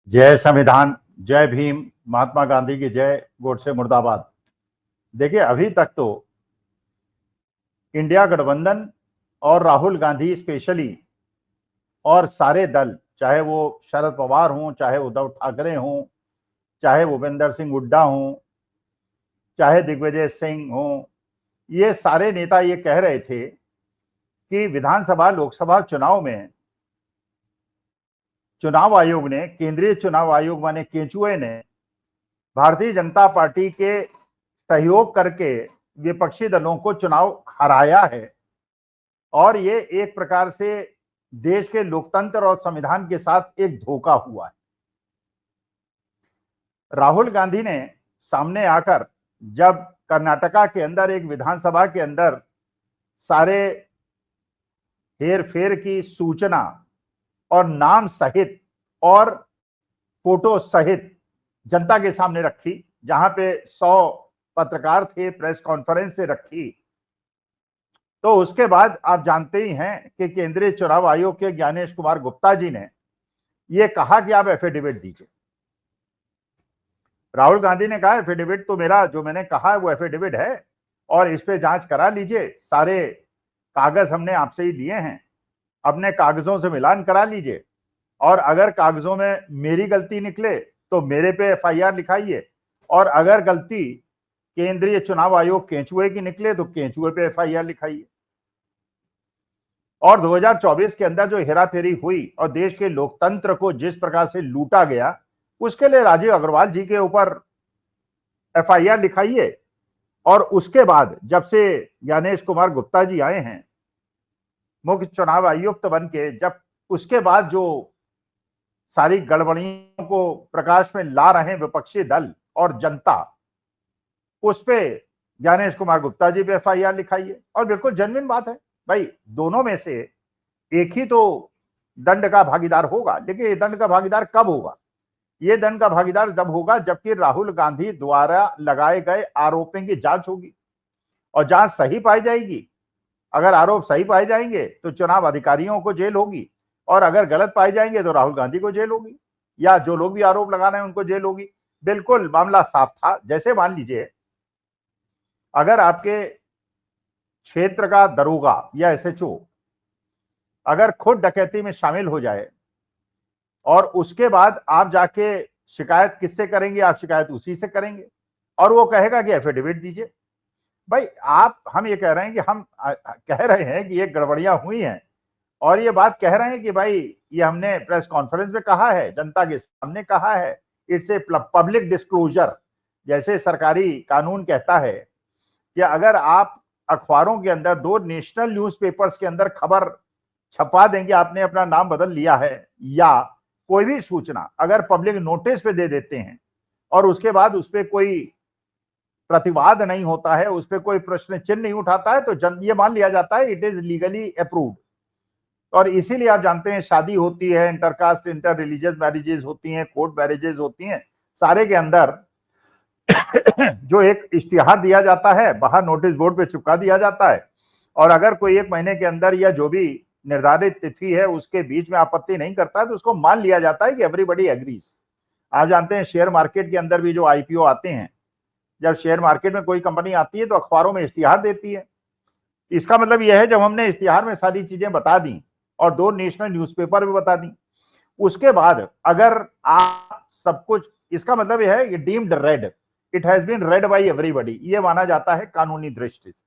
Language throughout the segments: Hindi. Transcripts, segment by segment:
जय संविधान, जय भीम, महात्मा गांधी की जय, गोडसे मुर्दाबाद। देखिए, अभी तक तो इंडिया गठबंधन और राहुल गांधी स्पेशली और सारे दल, चाहे वो शरद पवार हों, चाहे उद्धव ठाकरे हों, चाहे भूपेंद्र सिंह हुड्डा हों, चाहे दिग्विजय सिंह हों, ये सारे नेता ये कह रहे थे कि विधानसभा लोकसभा चुनाव में चुनाव आयोग ने, केंद्रीय चुनाव आयोग माने केंचुए ने, भारतीय जनता पार्टी के सहयोग करके विपक्षी दलों को चुनाव हराया है और ये एक प्रकार से देश के लोकतंत्र और संविधान के साथ एक धोखा हुआ है। राहुल गांधी ने सामने आकर जब कर्नाटका के अंदर एक विधानसभा के अंदर सारे हेर फेर की सूचना और नाम सहित और फोटो सहित जनता के सामने रखी, जहां पे 100 पत्रकार थे, प्रेस कॉन्फ्रेंस से रखी, तो उसके बाद आप जानते ही हैं कि केंद्रीय चुनाव आयोग के ज्ञानेश कुमार गुप्ता जी ने यह कहा कि आप एफिडेविट दीजिए। राहुल गांधी ने कहा एफिडेविट तो मेरा जो मैंने कहा है वो एफिडेविट है और इस पे जांच करा लीजिए, सारे कागज हमने आपसे ही लिए हैं, अपने कागजों से मिलान करा लीजिए और अगर कागजों में मेरी गलती निकले तो मेरे पे एफआईआर लिखाइए और अगर गलती केंद्रीय चुनाव आयोग केंचुए की निकले तो केंचुए पे एफआईआर लिखाइए। और 2024 के अंदर जो हेराफेरी हुई और देश के लोकतंत्र को जिस प्रकार से लूटा गया, उसके लिए राजीव अग्रवाल जी के ऊपर एफआईआर लिखाइए। और उसके बाद जब से ज्ञानेश कुमार गुप्ता जी आए हैं मुख्य चुनाव आयुक्त बन के, जब उसके बाद जो सारी गड़बड़ियों को प्रकाश में ला रहे हैं विपक्षी दल और जनता, उस पे ज्ञानेश कुमार गुप्ता जी पे एफआईआर लिखाइए। और बिल्कुल जेन्युइन बात है भाई, दोनों में से एक ही तो दंड का भागीदार होगा, लेकिन ये दंड का भागीदार कब होगा? ये दंड का भागीदार जब होगा जबकि राहुल गांधी द्वारा लगाए गए आरोपों की जांच होगी और जांच सही पाई जाएगी। अगर आरोप सही पाए जाएंगे तो चुनाव अधिकारियों को जेल होगी और अगर गलत पाए जाएंगे तो राहुल गांधी को जेल होगी या जो लोग भी आरोप लगा रहे हैं उनको जेल होगी। बिल्कुल मामला साफ था। जैसे मान लीजिए अगर आपके क्षेत्र का दरोगा या एसएचओ अगर खुद डकैती में शामिल हो जाए और उसके बाद आप जाके शिकायत किससे करेंगे? आप शिकायत उसी से करेंगे और वो कहेगा कि एफिडेविट दीजिए। भाई हम ये कह रहे हैं कि हम कह रहे हैं कि ये गड़बड़ियां हुई हैं और ये बात कह रहे हैं कि भाई ये हमने प्रेस कॉन्फ्रेंस में कहा है, जनता के सामने कहा है, इट्स ए पब्लिक डिस्क्लोजर। जैसे सरकारी कानून कहता है कि अगर आप अखबारों के अंदर, 2 नेशनल न्यूज़पेपर्स के अंदर खबर छपवा देंगे आपने अपना नाम बदल लिया है, या कोई भी सूचना अगर पब्लिक नोटिस पे दे देते हैं और उसके बाद उस पर कोई प्रतिवाद नहीं होता है, उस पर कोई प्रश्न चिन्ह नहीं उठाता है, तो ये मान लिया जाता है इट इज लीगली अप्रूव्ड। और इसीलिए आप जानते हैं शादी होती है, इंटरकास्ट इंटर रिलीजियस मैरिजेस होती हैं, कोर्ट मैरिजेस होती हैं, सारे के अंदर जो एक इश्तिहार दिया जाता है बाहर नोटिस बोर्ड पे चिपका दिया जाता है और अगर कोई 1 महीने के अंदर या जो भी निर्धारित तिथि है उसके बीच में आपत्ति नहीं करता है तो उसको मान लिया जाता है कि एवरीबॉडी एग्रीज। आप जानते हैं शेयर मार्केट के अंदर भी जो आईपीओ आते हैं, जब शेयर मार्केट में कोई कंपनी आती है तो अखबारों में इश्तिहार देती है। इसका मतलब यह है जब हमने इश्तिहार में सारी चीजें बता दी और 2 नेशनल न्यूज़पेपर भी बता दी, उसके बाद अगर आप सब कुछ, इसका मतलब यह है कि deemed read, it has been read by everybody, ये माना जाता है कानूनी दृष्टि से।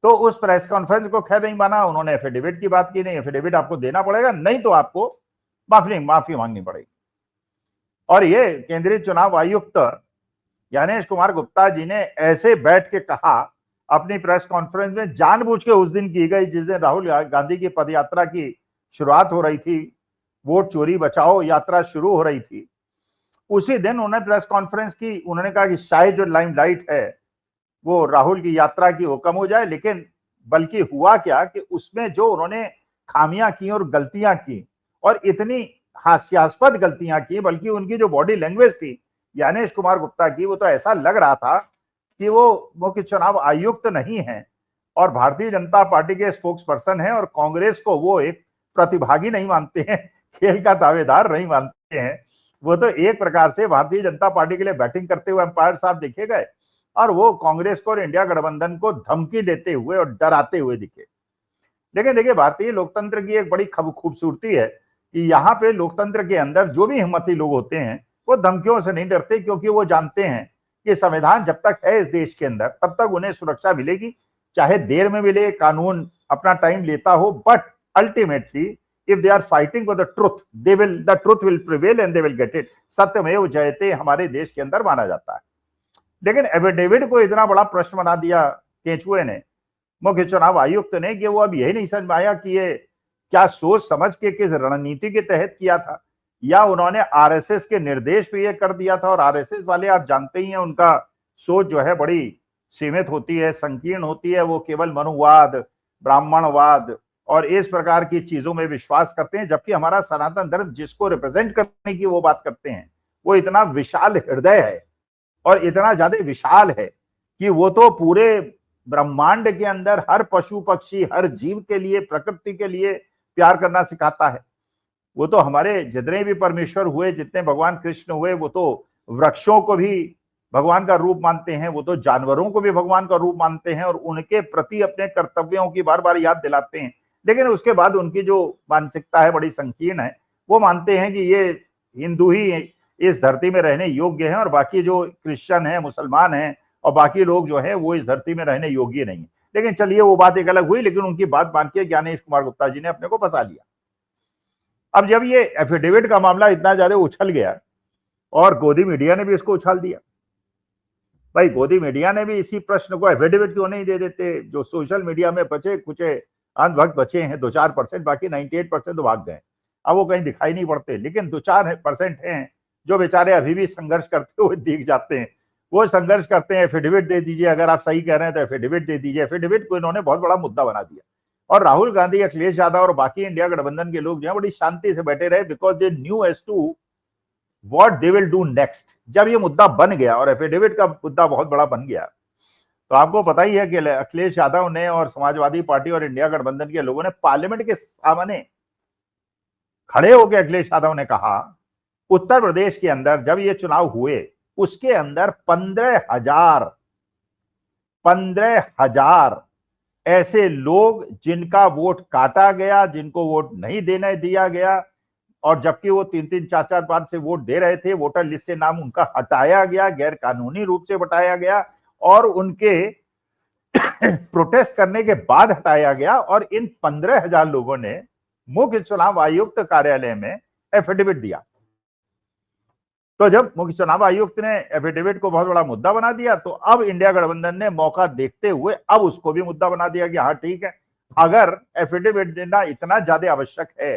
तो उस प्रेस कॉन्फ्रेंस को खैर नहीं माना, उन्होंने एफिडेविट की बात की, नहीं एफिडेविट आपको देना पड़ेगा, नहीं तो आपको माफी मांगनी पड़ेगी। और ये केंद्रीय चुनाव आयुक्त ज्ञानेश कुमार गुप्ता जी ने ऐसे बैठ के कहा अपनी प्रेस कॉन्फ्रेंस में, जानबूझ के उस दिन की गई जिस दिन राहुल गांधी की पदयात्रा की शुरुआत हो रही थी, वोट चोरी बचाओ यात्रा शुरू हो रही थी, उसी दिन उन्होंने प्रेस कॉन्फ्रेंस की। उन्होंने कहा कि शायद जो लाइमलाइट है वो राहुल की यात्रा की वो कम हो जाए, लेकिन बल्कि हुआ क्या कि उसमें जो उन्होंने खामियां की और गलतियां की और इतनी हास्यास्पद गलतियां की, बल्कि उनकी जो बॉडी लैंग्वेज थी ज्ञानेश कुमार गुप्ता की, वो तो ऐसा लग रहा था कि वो मुख्य चुनाव आयुक्त नहीं है और भारतीय जनता पार्टी के स्पोक्स पर्सन है और कांग्रेस को वो एक प्रतिभागी नहीं मानते हैं, खेल का दावेदार नहीं मानते। हैं वो तो एक प्रकार से भारतीय जनता पार्टी के लिए बैटिंग करते हुए अंपायर साहब देखे गए और वो कांग्रेस को और इंडिया गठबंधन को धमकी देते हुए और डराते हुए दिखे। लेकिन देखिए, भारतीय लोकतंत्र की एक बड़ी खूबसूरती है कि यहाँ पे लोकतंत्र के अंदर जो भी हिम्मती लोग होते हैं वो धमकियों से नहीं डरते, क्योंकि वो जानते हैं कि संविधान जब तक है इस देश के अंदर तब तक उन्हें सुरक्षा मिलेगी, चाहे देर में मिले, कानून अपना टाइम लेता हो, but ultimately if they are fighting for the truth, the truth will prevail and they will get it. सत्यमेव जयते हमारे देश के अंदर माना जाता है। लेकिन एफिडेविट को इतना बड़ा प्रश्न बना दिया केंचुए ने, मुख्य चुनाव आयुक्त ने, कि वो अब यही नहीं समझ आया कि ये क्या सोच समझ के किस रणनीति के तहत किया था, या उन्होंने आरएसएस के निर्देश पे ये कर दिया था। और आरएसएस वाले आप जानते ही हैं, उनका सोच जो है बड़ी सीमित होती है, संकीर्ण होती है। वो केवल मनुवाद, ब्राह्मणवाद और इस प्रकार की चीजों में विश्वास करते हैं, जबकि हमारा सनातन धर्म जिसको रिप्रेजेंट करने की वो बात करते हैं वो इतना विशाल हृदय है और इतना ज्यादा विशाल है कि वो तो पूरे ब्रह्मांड के अंदर हर पशु पक्षी, हर जीव के लिए, प्रकृति के लिए प्यार करना सिखाता है। वो तो हमारे जितने भी परमेश्वर हुए, जितने भगवान कृष्ण हुए, वो तो वृक्षों को भी भगवान का रूप मानते हैं, वो तो जानवरों को भी भगवान का रूप मानते हैं और उनके प्रति अपने कर्तव्यों की बार बार याद दिलाते हैं। लेकिन उसके बाद उनकी जो मानसिकता है बड़ी संकीर्ण है। वो मानते हैं कि ये हिंदू ही इस धरती में रहने योग्य हैं और बाकी जो क्रिश्चियन है, मुसलमान हैं और बाकी लोग जो है वो इस धरती में रहने योग्य नहीं है। लेकिन चलिए वो बात एक अलग हुई, लेकिन उनकी बात मान के ज्ञानेश कुमार गुप्ता जी ने अपने को फंसा लिया। अब जब ये एफिडेविट का मामला इतना ज्यादा उछल गया और गोदी मीडिया ने भी इसको उछाल दिया, भाई गोदी मीडिया ने भी इसी प्रश्न को एफिडेविट क्यों नहीं दे देते। जो सोशल मीडिया में बचे कुछ अंधभक्त बचे हैं 2-4%, बाकी 98% तो भाग गए, अब वो कहीं दिखाई नहीं पड़ते। लेकिन 2-4% हैं जो बेचारे अभी भी संघर्ष करते हुए दिख जाते हैं। वो संघर्ष करते हैं, एफिडेविट दे दीजिए, अगर आप सही कह रहे हैं तो एफिडेविट दे दीजिए। एफिडेविट को इन्होंने बहुत बड़ा मुद्दा बना दिया और राहुल गांधी, अखिलेश यादव और बाकी इंडिया गठबंधन के लोग जो है बड़ी शांति से बैठे रहे, because they knew as to what they will do next. जब ये मुद्दा बन गया और एफिडेविट का मुद्दा बहुत बड़ा बन गया, तो आपको पता ही है कि अखिलेश यादव ने और समाजवादी पार्टी और इंडिया गठबंधन के लोगों ने पार्लियामेंट के सामने खड़े होकर अखिलेश यादव ने कहा, उत्तर प्रदेश के अंदर जब ये चुनाव हुए उसके अंदर 15,000 ऐसे लोग जिनका वोट काटा गया, जिनको वोट नहीं देने दिया गया, और जबकि वो 3-3, 4-4 बार से वोट दे रहे थे, वोटर लिस्ट से नाम उनका हटाया गया, गैर कानूनी रूप से हटाया गया और उनके प्रोटेस्ट करने के बाद हटाया गया। और इन 15,000 लोगों ने मुख्य चुनाव आयुक्त कार्यालय में एफिडेविट दिया। तो जब मुख्य चुनाव आयुक्त ने एफिडेविट को बहुत बड़ा मुद्दा बना दिया, तो अब इंडिया गठबंधन ने मौका देखते हुए अब उसको भी मुद्दा बना दिया कि हाँ ठीक है, अगर एफिडेविट देना इतना ज्यादा आवश्यक है,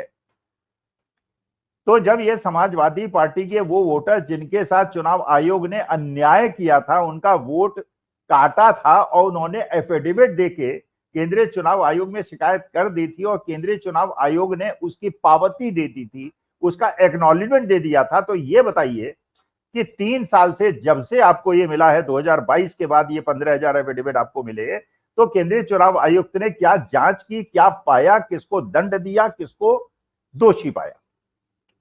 तो जब ये समाजवादी पार्टी के वो वोटर जिनके साथ चुनाव आयोग ने अन्याय किया था, उनका वोट काटा था और उन्होंने एफिडेविट देके केंद्रीय चुनाव आयोग में शिकायत कर दी थी और केंद्रीय चुनाव आयोग ने उसकी पावती दे दी थी, उसका एक्नॉलेजमेंट दे दिया था, तो ये बताइए कि 3 साल से जब से आपको ये मिला है, 2022 के बाद ये 15,000 एफिडेविट आपको मिले, तो केंद्रीय चुनाव आयुक्त ने क्या जांच की, क्या पाया, किसको दंड दिया, किसको दोषी पाया?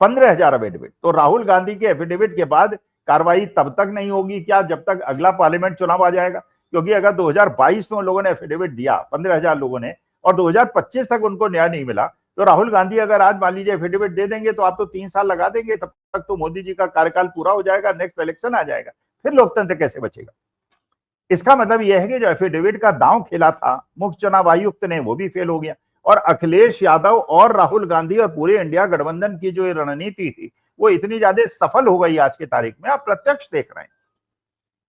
15,000 एफिडेविट। तो राहुल गांधी के एफिडेविट के बाद कार्रवाई तब तक नहीं होगी क्या, जब तक अगला पार्लियामेंट चुनाव आ जाएगा? क्योंकि अगर 2022 में उन लोगों ने एफिडेविट दिया 15,000 लोगों ने और 2025 तक उनको न्याय नहीं मिला, तो राहुल गांधी अगर आज मान लीजिए एफिडेविट दे देंगे तो आप तो 3 साल लगा देंगे, तब तक तो मोदी जी का कार्यकाल पूरा हो जाएगा, नेक्स्ट इलेक्शन आ जाएगा, फिर लोकतंत्र कैसे बचेगा? इसका मतलब यह है कि जो एफिडेविट का दांव खेला था मुख्य चुनाव आयुक्त ने, वो भी फेल हो गया और अखिलेश यादव और राहुल गांधी और पूरे इंडिया गठबंधन की जो रणनीति थी वो इतनी ज्यादा सफल हो गई आज की तारीख में, आप प्रत्यक्ष देख रहे हैं।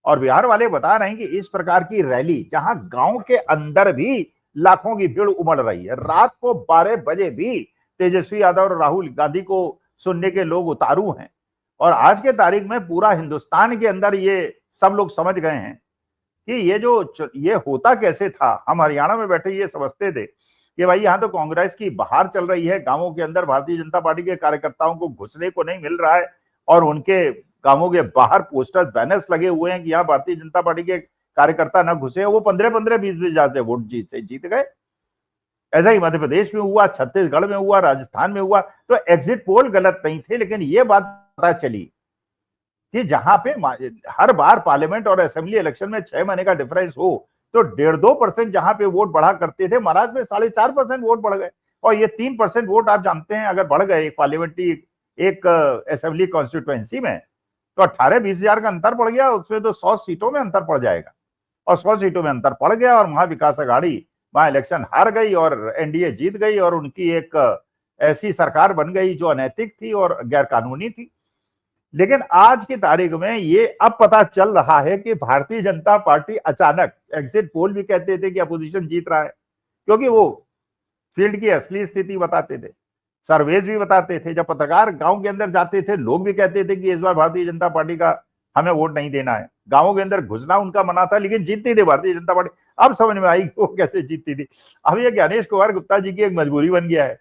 और बिहार वाले बता रहे हैं कि इस प्रकार की रैली, जहां गांव के अंदर भी लाखों की भीड़ उमड़ रही है, रात को 12 बजे भी तेजस्वी यादव और राहुल गांधी को सुनने के लोग उतारू हैं। और आज के तारीख में पूरा हिंदुस्तान के अंदर ये सब लोग समझ गए हैं कि ये होता कैसे था। हम हरियाणा में बैठे ये समझते थे कि भाई यहाँ तो कांग्रेस की बहार चल रही है, गांवों के अंदर भारतीय जनता पार्टी के कार्यकर्ताओं को घुसने को नहीं मिल रहा है और उनके गांवों के बाहर पोस्टर्स, बैनर्स लगे हुए हैं कि यहाँ भारतीय जनता पार्टी के कार्यकर्ता न घुसे। वो 15-15, 20-20 हजार से वोट जीत गए। ऐसा ही मध्य प्रदेश में हुआ, छत्तीसगढ़ में हुआ, राजस्थान में हुआ। तो एग्जिट पोल गलत नहीं थे, लेकिन ये बात पता चली कि जहां पे हर बार पार्लियामेंट और असेंबली इलेक्शन में 6 महीने का डिफरेंस हो, तो 1.5-2% जहां पे वोट बढ़ा करते थे, महाराष्ट्र में 4.5% वोट बढ़ गए। और ये 3% वोट आप जानते हैं अगर बढ़ गए एक पार्लियामेंट्री, एक असेंबली कॉन्स्टिट्यूएंसी में, तो 18-20 हजार का अंतर पड़ गया। उसमें तो 100 सीटों में अंतर पड़ जाएगा, और 100 सीटों में अंतर पड़ गया और महाविकास आघाड़ी वहां इलेक्शन हार गई और एनडीए जीत गई, और उनकी एक ऐसी सरकार बन गई जो अनैतिक थी और गैर कानूनी थी। लेकिन आज की तारीख में ये अब पता चल रहा है कि भारतीय जनता पार्टी अचानक, एग्जिट पोल भी कहते थे कि अपोजिशन जीत रहा है, क्योंकि वो फील्ड की असली स्थिति बताते थे, सर्वेज भी बताते थे। जब पत्रकार गांव के अंदर जाते थे, लोग भी कहते थे कि इस बार भारतीय जनता पार्टी का हमें वोट नहीं देना है। गांवों के अंदर घुसना उनका मना था, लेकिन जीतती थी भारतीय जनता पार्टी। अब समझ में आई वो कैसे जीतती थी। अब ये ज्ञानेश कुमार गुप्ता जी की एक मजबूरी बन गया है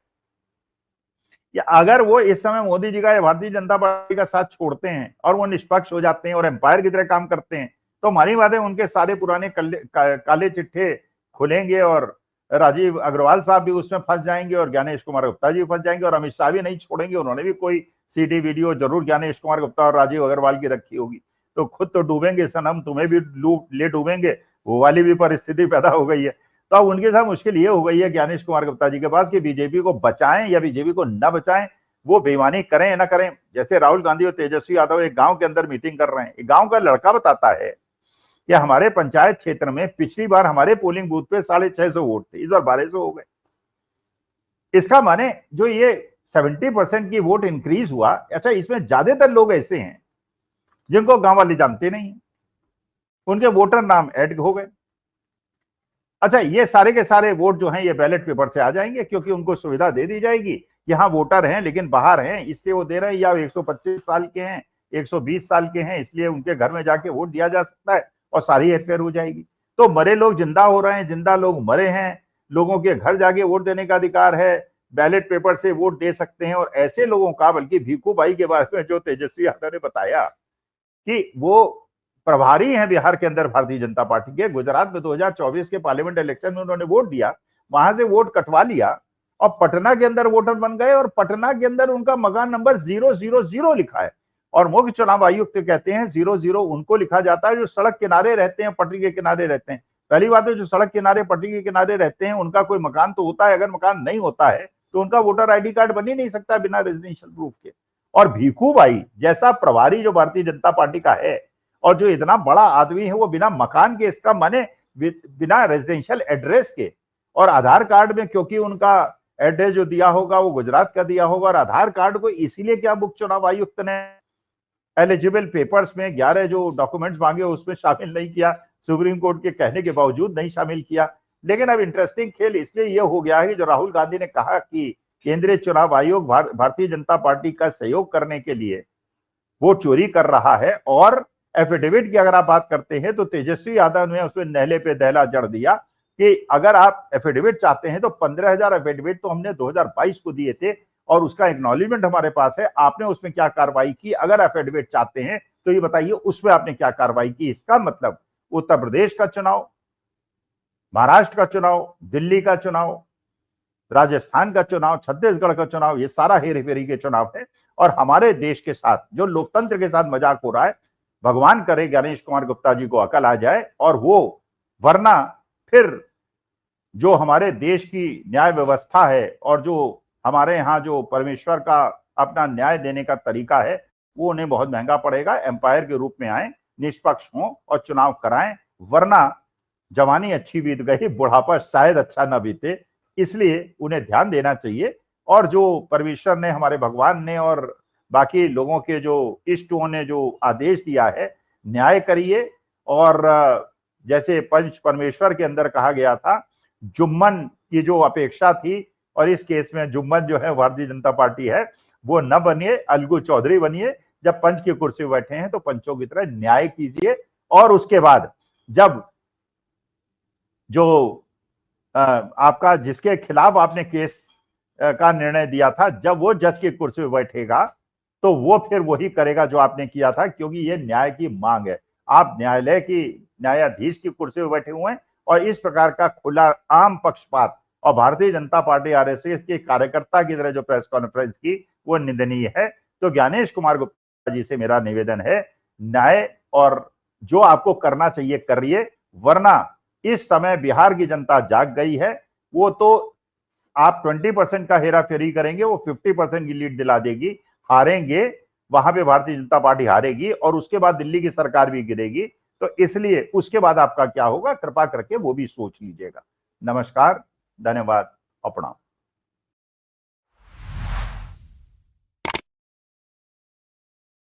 कि अगर वो इस समय मोदी जी का या भारतीय जनता पार्टी का साथ छोड़ते हैं और वो निष्पक्ष हो जाते हैं और एम्पायर की तरह काम करते हैं, तो हमारी बात है उनके सारे पुराने काले चिट्ठे खुलेंगे और राजीव अग्रवाल साहब भी उसमें फंस जाएंगे और ज्ञानेश कुमार गुप्ता जी फंस जाएंगे, और अमित शाह भी नहीं छोड़ेंगे। उन्होंने भी कोई सीडी वीडियो जरूर ज्ञानेश कुमार गुप्ता और राजीव अग्रवाल की रखी होगी। तो खुद तो डूबेंगे सनम, तुम्हें भी ले डूबेंगे, वो वाली भी परिस्थिति पैदा हो गई है। तो अब उनके साथ मुश्किल ये हो गई है ज्ञानेश कुमार गुप्ता जी के पास कि बीजेपी को बचाएं या बीजेपी को न बचाएं, वो बेईमानी करें या ना करें। जैसे राहुल गांधी और तेजस्वी यादव एक गांव के अंदर मीटिंग कर रहे हैं, एक गांव का लड़का बताता है कि हमारे पंचायत क्षेत्र में पिछली बार हमारे पोलिंग बूथ पे 650 वोट थे, इस बार 1200 हो गए। इसका माने जो ये 70% की वोट इंक्रीज हुआ, अच्छा इसमें ज्यादातर लोग ऐसे हैं जिनको गांव वाले जानते नहीं, उनके वोटर नाम ऐड हो गए। अच्छा ये सारे के सारे वोट जो हैं ये बैलेट पेपर से आ जाएंगे, क्योंकि उनको सुविधा दे दी जाएगी, यहाँ वोटर हैं लेकिन बाहर हैं इसलिए वो दे रहे हैं, या 125 साल के हैं, 120 साल के हैं, इसलिए उनके घर में जाके वोट दिया जा सकता है और सारी हेरफेर हो जाएगी। तो मरे लोग जिंदा हो रहे हैं, जिंदा लोग मरे हैं, लोगों के घर जाके वोट देने का अधिकार है, बैलेट पेपर से वोट दे सकते हैं। और ऐसे लोगों का, बल्कि भीखू भाई के बारे में जो तेजस्वी यादव ने बताया कि वो प्रभारी हैं बिहार के अंदर भारतीय जनता पार्टी के, गुजरात में 2024 के पार्लियामेंट इलेक्शन में उन्होंने वोट दिया, वहां से वोट कटवा लिया और पटना के अंदर वोटर बन गए, और पटना के अंदर उनका मकान नंबर 000 लिखा है। और मुख्य चुनाव आयुक्त कहते हैं 00 उनको लिखा जाता है जो सड़क किनारे रहते हैं, पटरी के किनारे रहते हैं। पहली बात है जो सड़क किनारे, पटरी के किनारे रहते हैं उनका कोई मकान तो होता है, अगर मकान नहीं होता है तो उनका वोटर आईडी कार्ड बन ही नहीं सकता बिना रेजिडेंशियल प्रूफ के। और भीखू भाई जैसा प्रभारी जो भारतीय जनता पार्टी का है और जो इतना बड़ा आदमी है, वो बिना मकान के, इसका माने बिना रेजिडेंशियल एड्रेस के, और आधार कार्ड में क्योंकि उनका एड्रेस जो दिया होगा वो गुजरात का दिया होगा, और आधार कार्ड को इसीलिए क्या मुख्य चुनाव आयुक्त ने एलिजिबल पेपर्स में 11 जो डॉक्यूमेंट्स मांगे उसमें शामिल नहीं किया, सुप्रीम कोर्ट के कहने के बावजूद नहीं शामिल किया। लेकिन अब इंटरेस्टिंग खेल इसलिए यह हो गया है कि जो राहुल गांधी ने कहा कि केंद्रीय चुनाव आयोग भारतीय जनता पार्टी का सहयोग करने के लिए वो चोरी कर रहा है, और एफिडेविट की अगर आप बात करते हैं तो तेजस्वी यादव ने उसमें नहले पे दहला जड़ दिया कि अगर आप एफिडेविट चाहते हैं तो 15,000 एफिडेविट तो हमने 2022 को दिए थे और उसका एक्नॉलेजमेंट हमारे पास है, आपने उसमें क्या कार्रवाई की, अगर एफिडेविट चाहते हैं तो ये बताइए उसमें आपने क्या कार्रवाई की। इसका मतलब उत्तर प्रदेश का चुनाव, महाराष्ट्र का चुनाव, दिल्ली का चुनाव, राजस्थान का चुनाव, छत्तीसगढ़ का चुनाव, ये सारा हेरी फेरी के चुनाव है। और हमारे देश के साथ जो लोकतंत्र के साथ मजाक हो रहा है, भगवान करे ज्ञानेश कुमार गुप्ता जी को अकल आ जाए और वो, वरना फिर जो हमारे देश की न्याय व्यवस्था है और जो हमारे यहाँ जो परमेश्वर का अपना न्याय देने का तरीका है वो उन्हें बहुत महंगा पड़ेगा। एम्पायर के रूप में आए, निष्पक्ष हों और चुनाव कराएं, वरना जवानी अच्छी बीत गई, बुढ़ापा शायद अच्छा ना बीते। इसलिए उन्हें ध्यान देना चाहिए, और जो परमेश्वर ने, हमारे भगवान ने और बाकी लोगों के जो इष्टों ने जो आदेश दिया है, न्याय करिए। और जैसे पंच परमेश्वर के अंदर कहा गया था, जुम्मन की जो अपेक्षा थी, और इस केस में जुम्मन जो है भारतीय जनता पार्टी है, वो न बनिए, अलगू चौधरी बनिए। जब पंच की कुर्सी बैठे हैं तो पंचों की तरह न्याय कीजिए, और उसके बाद जब जो आपका, जिसके खिलाफ आपने केस का निर्णय दिया था, जब वो जज की कुर्सी पर बैठेगा तो वो फिर वही करेगा जो आपने किया था, क्योंकि ये न्याय की मांग है। आप न्यायालय की, न्यायाधीश की कुर्सी पर बैठे हुए हैं और इस प्रकार का खुला आम पक्षपात और भारतीय जनता पार्टी आरएसएस के कार्यकर्ता की तरह जो प्रेस कॉन्फ्रेंस की वो निंदनीय है। तो ज्ञानेश कुमार गुप्ता जी से मेरा निवेदन है, न्याय और जो आपको करना चाहिए करिए, वरना इस समय बिहार की जनता जाग गई है। वो तो आप 20% का हेरा फेरी करेंगे, वो 50% की लीड दिला देगी, हारेंगे वहां पे, भारतीय जनता पार्टी हारेगी और उसके बाद दिल्ली की सरकार भी गिरेगी। तो इसलिए उसके बाद आपका क्या होगा, कृपा करके वो भी सोच लीजिएगा। नमस्कार, धन्यवाद और प्रणाम।